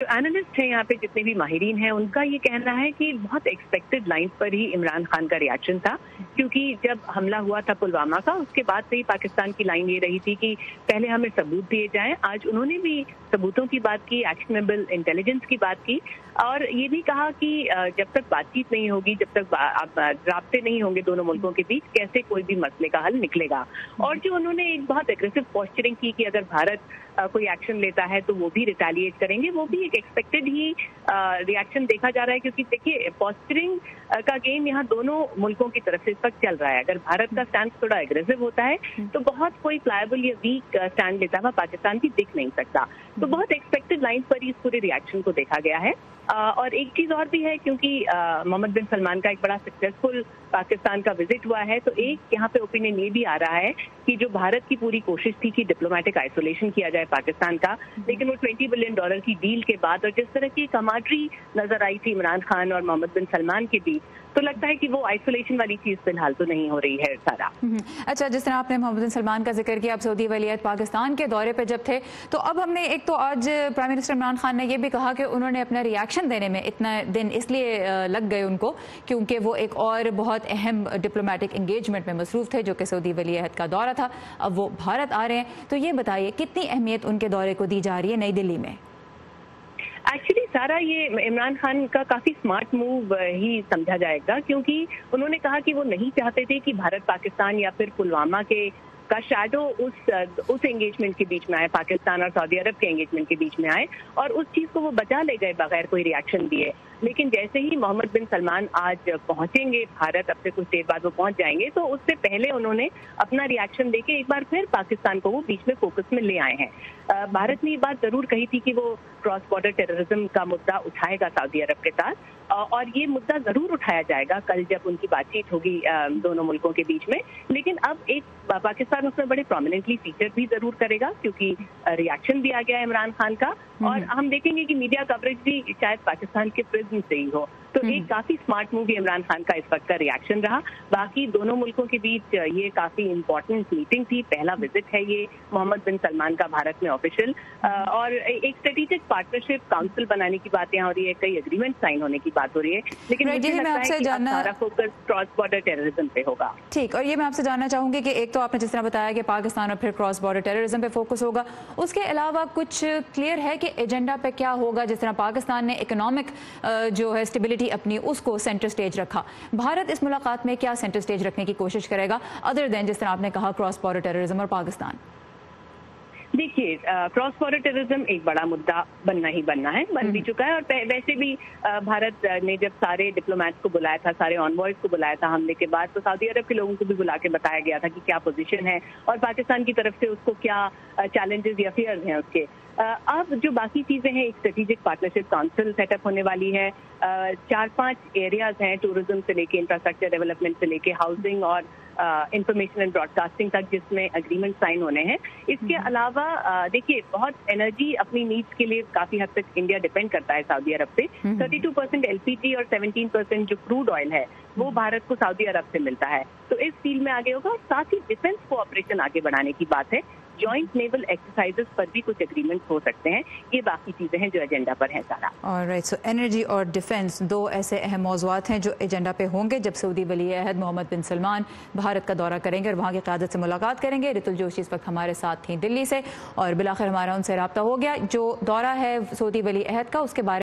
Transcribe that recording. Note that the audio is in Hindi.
एनालिस्ट हैं यहाँ पे, जितने भी माहिरीन हैं, उनका ये कहना है कि बहुत एक्सपेक्टेड लाइन पर ही इमरान खान का रिएक्शन था, क्योंकि जब हमला हुआ था पुलवामा का, उसके बाद से ही पाकिस्तान की लाइन ये रही थी कि पहले हमें सबूत दिए जाएं। आज उन्होंने भी सबूतों की बात की, एक्शनेबल इंटेलिजेंस की बात की, और ये भी कहा कि जब तक बातचीत नहीं होगी, जब तक राब्ते नहीं होंगे दोनों मुल्कों के बीच, कैसे कोई भी मसले का हल निकलेगा। और जो उन्होंने एक बहुत एग्रेसिव पोस्चरिंग की कि अगर भारत कोई एक्शन लेता है तो वो भी रिटेलिएट करेंगे, वो भी एक एक्सपेक्टेड ही रिएक्शन देखा जा रहा है। क्योंकि देखिए, पोस्चरिंग का गेम यहाँ दोनों मुल्कों की तरफ से इस वक्त चल रहा है। अगर भारत का स्टैंड थोड़ा एग्रेसिव होता है तो बहुत कोई प्लायबल या वीक स्टैंड लेता हुआ पाकिस्तान भी दिख नहीं सकता। तो बहुत एक्सपेक्टेड लाइन पर ही इस पूरे रिएक्शन को देखा गया है। और एक चीज और भी है, क्योंकि मोहम्मद बिन सलमान का एक बड़ा सक्सेसफुल पाकिस्तान का विजिट हुआ है, तो एक यहाँ पे ओपिनियन ये भी आ रहा है कि जो भारत की पूरी कोशिश थी कि डिप्लोमेटिक आइसोलेशन किया जाए पाकिस्तान का, लेकिन वो $20 बिलियन की डील के बाद और जिस तरह की कमाटरी नजर आई थी इमरान खान और मोहम्मद बिन सलमान के बीच, तो लगता है कि वो आइसोलेशन वाली चीज फिलहाल तो नहीं हो रही है सारा। अच्छा, जिस तरह आपने मोहम्मद बिन सलमान का जिक्र किया, आप सऊदी वलीयत पाकिस्तान के दौरे पे जब थे, तो अब हमने एक तो आज प्राइम मिनिस्टर इमरान खान ने यह भी कहा कि उन्होंने अपना रिएक्शन देने में इतना दिन इसलिए लग गए उनको क्योंकि वो एक और बहुत अहम डिप्लोमेटिक एंगेजमेंट में मसरूफ थे, जो कि सऊदी वलीयत का दौरा था। अब वो भारत आ रहे हैं, तो ये बताइए कितनी अहमियत उनके दौरे को दी जा रही है नई दिल्ली में? एक्चुअली सारा ये इमरान खान का काफी स्मार्ट मूव ही समझा जाएगा, क्योंकि उन्होंने कहा कि वो नहीं चाहते थे कि भारत पाकिस्तान या फिर पुलवामा के का शैडो उस एंगेजमेंट के बीच में आए, पाकिस्तान और सऊदी अरब के एंगेजमेंट के बीच में आए, और उस चीज को वो बचा ले गए बगैर कोई रिएक्शन दिए। लेकिन जैसे ही मोहम्मद बिन सलमान आज पहुंचेंगे भारत, अब से कुछ देर बाद वो पहुंच जाएंगे, तो उससे पहले उन्होंने अपना रिएक्शन देके एक बार फिर पाकिस्तान को वो बीच में फोकस में ले आए हैं। भारत ने ये बात जरूर कही थी कि वो क्रॉस बॉर्डर टेररिज्म का मुद्दा उठाएगा सऊदी अरब के साथ, और ये मुद्दा जरूर उठाया जाएगा कल जब उनकी बातचीत होगी दोनों मुल्कों के बीच में। लेकिन अब एक पाकिस्तान उसमें बड़े प्रोमिनेंटली फीचर भी जरूर करेगा, क्योंकि रिएक्शन भी आ गया है इमरान खान का, और हम देखेंगे कि मीडिया कवरेज भी शायद पाकिस्तान के प्रिज्म से ही हो। तो एक काफी स्मार्ट मूव इमरान खान का इस वक्त का रिएक्शन रहा। बाकी दोनों मुल्कों के बीच ये काफी इंपॉर्टेंट मीटिंग थी, पहला विजिट है ये मोहम्मद बिन सलमान का भारत में ऑफिशियल, और एक स्ट्रेटेजिक पार्टनरशिप काउंसिल बनाने की बात यहाँ हो रही है, कई एग्रीमेंट साइन होने की बात हो रही है। लेकिन मुझे लगता है कि सारा फोकस क्रॉस बॉर्डर टेररिज्म पे होगा। ठीक, और ये मैं आपसे जानना चाहूंगी कि एक तो आपने जिस तरह बताया कि पाकिस्तान और फिर क्रॉस बॉर्डर टेररिज्म पे फोकस होगा, उसके अलावा कुछ क्लियर है कि एजेंडा पे क्या होगा? जिस तरह पाकिस्तान ने इकोनॉमिक जो है स्टेबिलिटी अपनी उसको सेंटर स्टेज रखा, भारत इस मुलाकात में क्या सेंटर स्टेज रखने की कोशिश करेगा अदर देन जिस तरह आपने कहा क्रॉस बॉर्डर टेररिज्म और पाकिस्तान? देखिए, क्रॉस बॉर्डर टेररिज्म एक बड़ा मुद्दा बनना ही बनना है, बन भी चुका है। और वैसे भी भारत ने जब सारे डिप्लोमेट्स को बुलाया था, सारे ऑनवॉयज को बुलाया था हमले के बाद, तो सऊदी अरब के लोगों को भी बुला के बताया गया था कि क्या पोजीशन है और पाकिस्तान की तरफ से उसको क्या चैलेंजेस या फियर्स हैं उसके। अब जो बाकी चीजें हैं, एक स्ट्रेटेजिक पार्टनरशिप काउंसिल सेटअप होने वाली है, 4-5 एरियाज हैं टूरिज्म से लेके इंफ्रास्ट्रक्चर डेवलपमेंट से लेके हाउसिंग और इंफॉर्मेशन एंड ब्रॉडकास्टिंग तक, जिसमें एग्रीमेंट साइन होने हैं। इसके अलावा देखिए, बहुत एनर्जी अपनी नीड्स के लिए काफी हद तक इंडिया डिपेंड करता है सऊदी अरब से। 32% एलपीजी और 17% जो क्रूड ऑयल है वो भारत को सऊदी अरब से मिलता है, तो इस फील्ड में आगे होगा। और साथ ही डिफेंस कोऑपरेशन आगे बढ़ाने की बात है, जॉइंट नेवल एक्सरसाइजेस पर भी कुछ एग्रीमेंट्स हो सकते हैं। ये बाकी चीजें हैं जो एजेंडा पर हैं सारा। ऑलराइट, सो एनर्जी और डिफेंस दो ऐसे अहम मौज़ूआत हैं जो एजेंडा पे होंगे जब सऊदी वली अहद मोहम्मद बिन सलमान भारत का दौरा करेंगे और वहाँ की क़यादत से मुलाकात करेंगे। रितुल जोशी इस वक्त हमारे साथ थी दिल्ली से, और बिलाखिर हमारा उनसे रब्ता हो गया। जो दौरा है सऊदी वली अहद का, उसके बारे